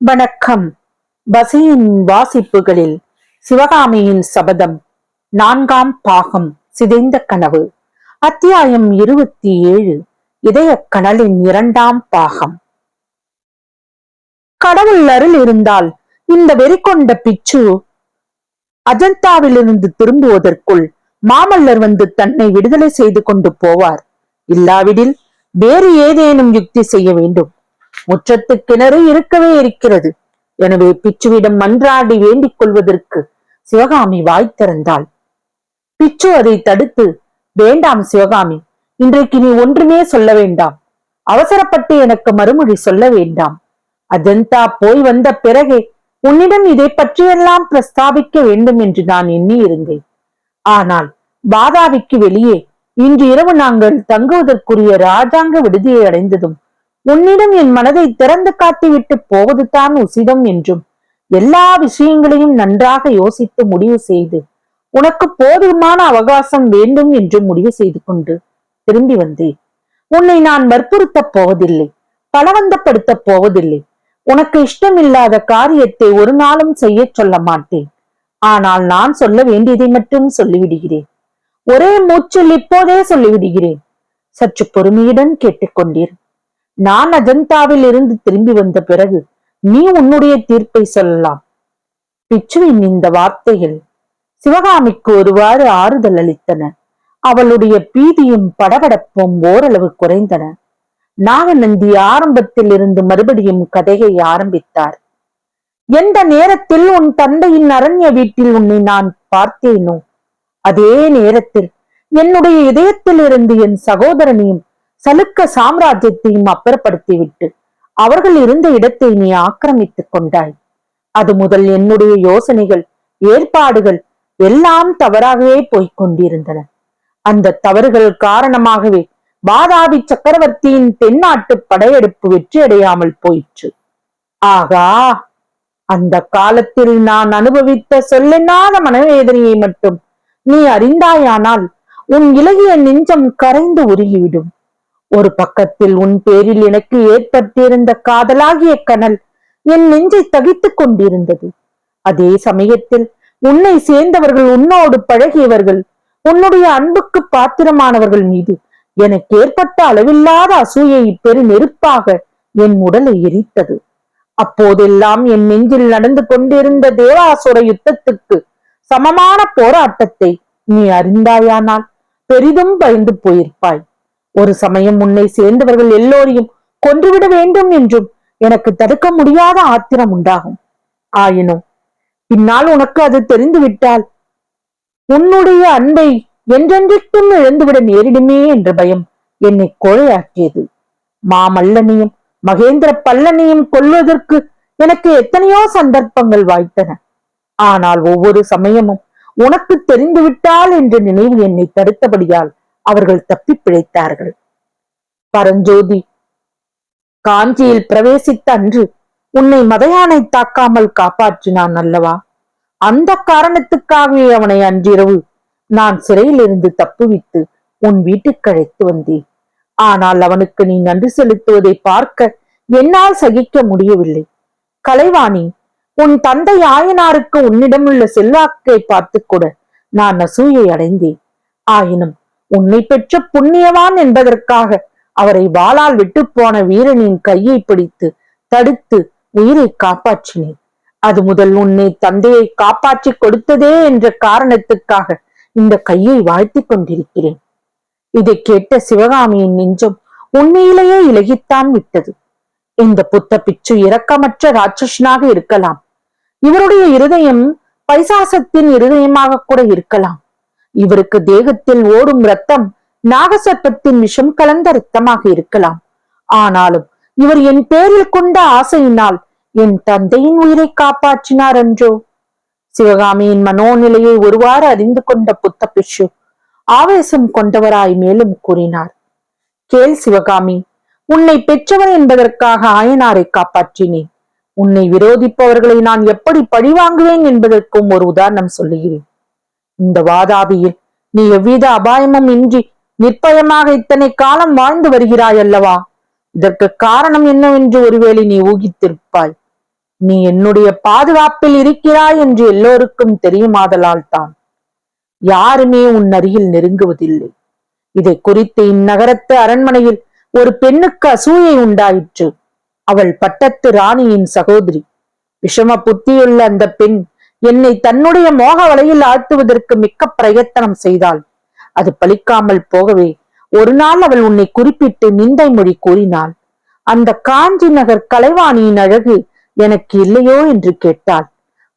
வணக்கம். பசியின் வாசிப்புகளில் சிவகாமியின் சபதம் 4ஆம் பாகம் சிதைந்த கனவு. அத்தியாயம் 27. இதய கனலின் 2ஆம் பாகம். கடவுள் அருள் இருந்தால் இந்த வெறி கொண்ட பிச்சு அஜந்தாவிலிருந்து திரும்புவதற்குள் மாமல்லர் வந்து தன்னை விடுதலை செய்து கொண்டு போவார். இல்லாவிடில் வேறு ஏதேனும் யுக்தி செய்ய வேண்டும். முற்றத்து கிணறு இருக்கவே இருக்கிறது. எனவே பிச்சுவிடம் மன்றாடி வேண்டிக் கொள்வதற்கு சிவகாமி வாய் திறந்தாள். பிச்சு அதை தடுத்து, வேண்டாம் சிவகாமி, இன்றைக்கு நீ ஒன்றுமே சொல்ல வேண்டாம். அவசரப்பட்டு எனக்கு மறுமொழி சொல்ல வேண்டாம். அஜந்தா போய் வந்த பிறகே உன்னிடம் இதை பற்றியெல்லாம் பிரஸ்தாபிக்க வேண்டும் என்று நான் எண்ணி இருந்தேன். ஆனால் பாதாவிக்கு வெளியே இன்று இரவு நாங்கள் தங்குவதற்குரிய ராஜாங்க விடுதியை அடைந்ததும் உன்னிடம் என் மனதை திறந்து காட்டிவிட்டு போவதுதான் உசிதம் என்றும் எல்லா விஷயங்களையும் நன்றாக யோசித்து முடிவு செய்து உனக்கு போதுமான அவகாசம் வேண்டும் என்று முடிவு செய்து கொண்டு திரும்பி வந்தேன். உன்னை நான் வற்புறுத்தப் போவதில்லை, பலவந்தப்படுத்தப் போவதில்லை. உனக்கு இஷ்டமில்லாத காரியத்தை ஒரு நாளும் செய்ய சொல்ல மாட்டேன். ஆனால் நான் சொல்ல வேண்டியதை மட்டும் சொல்லிவிடுகிறேன். ஒரே மூச்சில் இப்போதே சொல்லிவிடுகிறேன். சற்று பொறுமையுடன் கேட்டுக்கொண்டீர். நான் அஜந்தாவில் இருந்து திரும்பி வந்த பிறகு நீ உன்னுடைய தீர்ப்பை சொல்லலாம். பிச்சுவின் இந்த வார்த்தைகள் சிவகாமிக்கு ஒருவாறு ஆறுதல் அளித்தன. அவளுடைய பீதியும் படபடப்பும் ஓரளவு குறைந்தன. நாகநந்தி ஆரம்பத்தில் இருந்து மறுபடியும் கதையை ஆரம்பித்தார். எந்த நேரத்தில் உன் தந்தையின் அரண்ய வீட்டில் உன்னை நான் பார்த்தேனோ அதே நேரத்தில் என்னுடைய இதயத்தில் இருந்து என் சகோதரனையும் சலுக்க சாம்ராஜ்யத்தையும் அப்புறப்படுத்திவிட்டு அவர்கள் இருந்த இடத்தை நீ ஆக்கிரமித்துக் கொண்டாய். அது முதல் என்னுடைய யோசனைகள், ஏற்பாடுகள் எல்லாம் தவறாகவே போய்க் கொண்டிருந்தன. அந்த தவறுகள் காரணமாகவே பாதாபி சக்கரவர்த்தியின் தென்னாட்டு படையெடுப்பு வெற்றியடையாமல் போயிற்று. ஆகா, அந்த காலத்தில் நான் அனுபவித்த சொல்லென்னாத மனவேதனையை மட்டும் நீ அறிந்தாயானால் உன் இலகிய நெஞ்சம் கரைந்து உருகிவிடும். ஒரு பக்கத்தில் உன் பேரில் எனக்கு ஏற்பட்டிருந்த காதலாகிய கனல் என் நெஞ்சை தகித்துக் கொண்டிருந்தது. அதே சமயத்தில் உன்னை சேர்ந்தவர்கள், உன்னோடு பழகியவர்கள், உன்னுடைய அன்புக்கு பாத்திரமானவர்கள் மீது எனக்கு ஏற்பட்ட அளவில்லாத அசூயை பெரு நெருப்பாக என் உடலை எரித்தது. அப்போதெல்லாம் என் நெஞ்சில் நடந்து கொண்டிருந்த தேவாசுர யுத்தத்துக்கு சமமான போராட்டத்தை நீ அறிந்தாயானால் பெரிதும் பயந்து போயிருப்பாய். ஒரு சமயம் உன்னை சேர்ந்தவர்கள் எல்லோரையும் கொன்றுவிட வேண்டும் என்றும் எனக்கு தடுக்க முடியாத ஆத்திரம் உண்டாகும். ஆயினும் பின்னால் உனக்கு அது தெரிந்துவிட்டால் உன்னுடைய அன்பை என்றென்றைக்கும் இழந்துவிட நேரிடுமே என்ற பயம் என்னை கோழையாக்கியது. மாமல்லனையும் மகேந்திர பல்லனையும் கொல்வதற்கு எனக்கு எத்தனையோ சந்தர்ப்பங்கள் வாய்த்தன. ஆனால் ஒவ்வொரு சமயமும் உனக்கு தெரிந்துவிட்டால் என்ற நினைவு என்னை தடுத்தபடியால் அவர்கள் தப்பி பிழைத்தார்கள். பரஞ்சோதி காஞ்சியில் பிரவேசித்த அன்று உன்னை மதையானை தாக்காமல் காப்பாற்றினான் அல்லவா? அந்த காரணத்துக்காகவே அவனை அன்றிரவு நான் சிறையில் இருந்து தப்புவித்து உன் வீட்டுக்கு அழைத்து வந்தேன். ஆனால் அவனுக்கு நீ நன்றி செலுத்துவதை பார்க்க என்னால் சகிக்க முடியவில்லை. கலைவாணி, உன் தந்தை ஆயனாருக்கு உன்னிடமுள்ள செல்வாக்கை பார்த்து கூட நான் அசூயை அடைந்தேன். ஆயினும் உன்னை பெற்ற புண்ணியவான் என்பதற்காக அவரை வாளால் விட்டு போன வீரனின் கையை பிடித்து தடுத்து உயிரை காப்பாற்றினேன். அது முதல் உன்னை தந்தையை காப்பாற்றி கொடுத்ததே என்ற காரணத்துக்காக இந்த கையை வாழ்த்தி கொண்டிருக்கிறேன். இதை கேட்ட சிவகாமியின் நெஞ்சம் உண்மையிலேயே இலகித்தான் விட்டது. இந்த புத்த பிச்சு இரக்கமற்ற ராட்சசனாக இருக்கலாம். இவருடைய இருதயம் பைசாசத்தின் இருதயமாக கூட இருக்கலாம். இவருக்கு தேகத்தில் ஓடும் ரத்தம் நாகசர்ப்பத்தின் விஷம் கலந்த ரத்தமாக இருக்கலாம். ஆனாலும் இவர் என் பேரில் கொண்ட ஆசையினால் என் தந்தையின் உயிரை காப்பாற்றினார் என்றோ? சிவகாமியின் மனோநிலையை ஒருவாறு அறிந்து கொண்ட புத்த பிட்சு ஆவேசம் கொண்டவராய் மேலும் கூறினார். கேள் சிவகாமி, உன்னை பெற்றவர் என்பதற்காக ஆயனாரை காப்பாற்றினேன். உன்னை விரோதிப்பவர்களை நான் எப்படி பழிவாங்குவேன் என்பதற்கும் ஒரு உதாரணம் சொல்லுகிறேன். இந்த வாதாபியில் நீ எவ்வித அபாயமும் இன்றி நிர்பயமாக இத்தனை காலம் வாழ்ந்து வருகிறாய் அல்லவா? இதற்கு காரணம் என்னவென்று ஒருவேளை நீ ஊகித்திருப்பாய். நீ என்னுடைய பாதுகாப்பில் இருக்கிறாய் என்று எல்லோருக்கும் தெரியுமாதலால் தான் யாருமே உன் அருகில் நெருங்குவதில்லை. இதை குறித்து இந்நகரத்து அரண்மனையில் ஒரு பெண்ணுக்கு அசூயை உண்டாயிற்று. அவள் பட்டத்து ராணியின் சகோதரி. விஷம புத்தியுள்ள அந்த பெண் என்னை தன்னுடைய மோக வலையில் ஆழ்த்துவதற்கு மிக்க பிரயத்தனம் செய்தாள். அது பலிக்காமல் போகவே ஒரு நாள் அவள் உன்னை குறிப்பிட்டு நிந்தை மொழி கூறினாள். அந்த காஞ்சி நகர் கலைவாணியின் அழகு எனக்கு இல்லையோ என்று கேட்டாள்.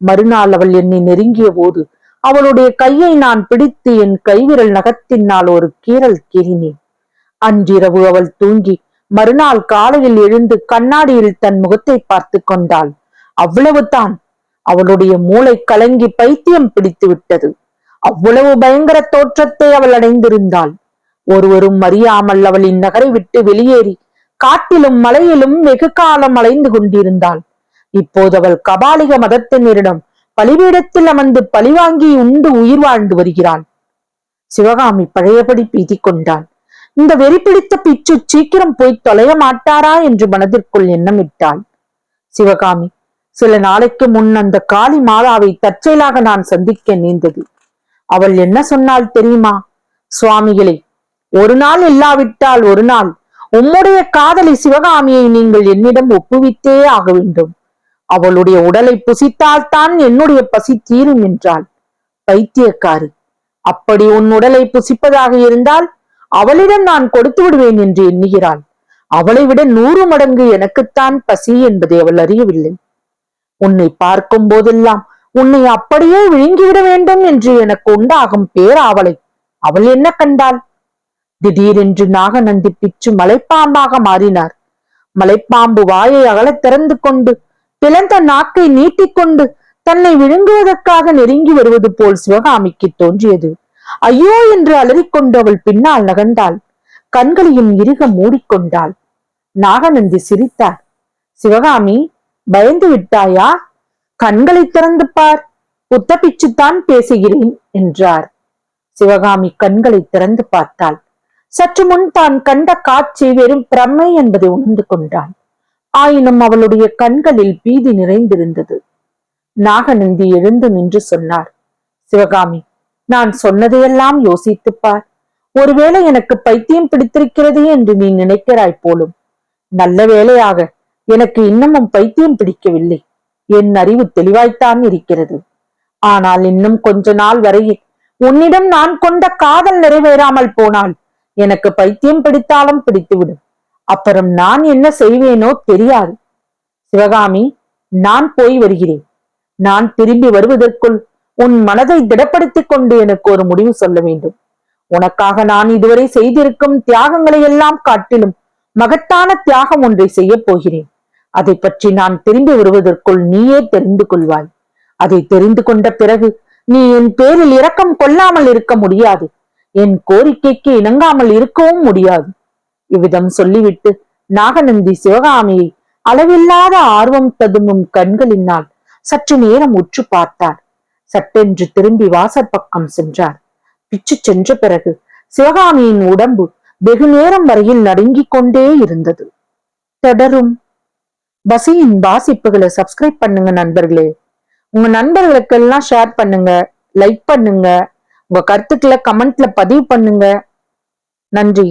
மறுநாள் அவள் என்னை நெருங்கிய போது அவளுடைய கையை நான் பிடித்து என் கைவிரல் நகத்தினால் ஒரு கீறல் கீறினேன். அன்றிரவு அவள் தூங்கி மறுநாள் காலையில் எழுந்து கண்ணாடியில் தன் முகத்தை பார்த்து கொண்டாள். அவ்வளவுதான். அவளுடைய மூளை கலங்கி பைத்தியம் பிடித்து விட்டது. அவ்வளவு பயங்கர தோற்றத்தை அவள் அடைந்திருந்தாள். ஒருவரும் அறியாமல் அவள் இந்நகரை விட்டு வெளியேறி காட்டிலும் மலையிலும் வெகு காலம் அலைந்து கொண்டிருந்தாள். இப்போது அவள் கபாலிக மதத்தினரிடம் பலிபீடத்தில் அமர்ந்து பழிவாங்கி உண்டு உயிர் வாழ்ந்து வருகிறாள். சிவகாமி பழையபடி பீதி கொண்டாள். இந்த வெறி பிடித்த பிச்சு சீக்கிரம் போய் தொலைய மாட்டாரா என்று மனதிற்குள் எண்ணமிட்டாள். சிவகாமி, சில நாளைக்கு முன் அந்த காளி மாதாவை தற்செயலாக நான் சந்திக்க நேர்ந்தது. அவள் என்ன சொன்னாள் தெரியுமா? சுவாமிகளே, ஒரு நாள் இல்லாவிட்டால் ஒரு நாள் உம்முடைய காதலி சிவகாமியை நீங்கள் என்னிடம் ஒப்புவித்தே ஆக வேண்டும். அவளுடைய உடலை புசித்தால்தான் என்னுடைய பசி தீரும் என்றாள். பைத்தியக்காரி! அப்படி உன் உடலை புசிப்பதாக இருந்தால் அவளிடம் நான் கொடுத்து விடுவேன் என்று எண்ணுகிறாள். அவளை விட 100 மடங்கு எனக்குத்தான் பசி என்பதை அவள் அறியவில்லை. உன்னை பார்க்கும் போதெல்லாம் உன்னை அப்படியே விழுங்கிவிட வேண்டும் என்று எனக்கு உண்டாகும் பேராவலை அவள் என்ன கண்டாள்? திடீரென்று நாகநந்தி பிச்சு மலைப்பாம்பாக மாறினார். மலைப்பாம்பு வாயை அகல திறந்து கொண்டு பிளந்த நாக்கை நீட்டிக்கொண்டு தன்னை விழுங்குவதற்காக நெருங்கி வருவது போல் சிவகாமிக்கு தோன்றியது. ஐயோ என்று அலறிக்கொண்டு அவள் பின்னால் நகர்ந்தாள். கண்களையும் இறுக மூடிக்கொண்டாள். நாகநந்தி சிரித்தார். சிவகாமி, பயந்து விட்டாயா? கண்களை திறந்து பார், புத்த பிச்சுத்தான் பேசுகிறேன் என்றார். சிவகாமி கண்களை திறந்து பார்த்தாள். சற்று முன் தான் கண்ட காட்சி வெறும் பிரமை என்பதை உணர்ந்து கொண்டாள். ஆயினும் அவளுடைய கண்களில் பீதி நிறைந்திருந்தது. நாகநந்தி எழுந்து நின்று சொன்னார். சிவகாமி, நான் சொன்னதையெல்லாம் யோசித்துப்பார். ஒருவேளை எனக்கு பைத்தியம் பிடித்திருக்கிறது என்று நீ நினைக்கிறாய் போலும். நல்ல வேளையாக எனக்கு இன்னமும் பைத்தியம் பிடிக்கவில்லை. என் அறிவு தெளிவாய்த்தான் இருக்கிறது. ஆனால் இன்னும் கொஞ்ச நாள் வரையில் உன்னிடம் நான் கொண்ட காதல் நிறைவேறாமல் போனால் எனக்கு பைத்தியம் பிடித்தாலும் பிடித்துவிடும். அப்புறம் நான் என்ன செய்வேனோ தெரியாது. சிவகாமி, நான் போய் வருகிறேன். நான் திரும்பி வருவதற்குள் உன் மனதை திடப்படுத்திக் கொண்டு எனக்கு ஒரு முடிவு சொல்ல வேண்டும். உனக்காக நான் இதுவரை செய்திருக்கும் தியாகங்களை எல்லாம் காட்டிலும் மகத்தான தியாகம் ஒன்றை செய்ய போகிறேன். அதை பற்றி நான் திரும்பி வருவதற்குள் நீயே தெரிந்து கொள்வாய். அதை தெரிந்து கொண்ட பிறகு நீ என் பேரில் இரக்கம் கொள்ளாமல் இருக்க முடியாது. என் கோரிக்கைக்கு இணங்காமல் இருக்கவும் முடியாது. இவ்விதம் சொல்லிவிட்டு நாகநந்தி சிவகாமியை அளவில்லாத ஆர்வம் ததும்பும் கண்களினால் சற்று நேரம் உற்று பார்த்தார். சட்டென்று திரும்பி வாசற்பக்கம் சென்றார். பிச்சு சென்ற பிறகு சிவகாமியின் உடம்பு வெகு நேரம் வரையில் நடுங்கிக் கொண்டே இருந்தது. தொடரும். பசியின் வாசிப்புகளை சப்ஸ்கிரைப் பண்ணுங்க நண்பர்களே. உங்க நண்பர்களுக்கெல்லாம் ஷேர் பண்ணுங்க, லைக் பண்ணுங்க, உங்க கருத்துக்களை கமெண்ட்ல பதிவு பண்ணுங்க. நன்றி.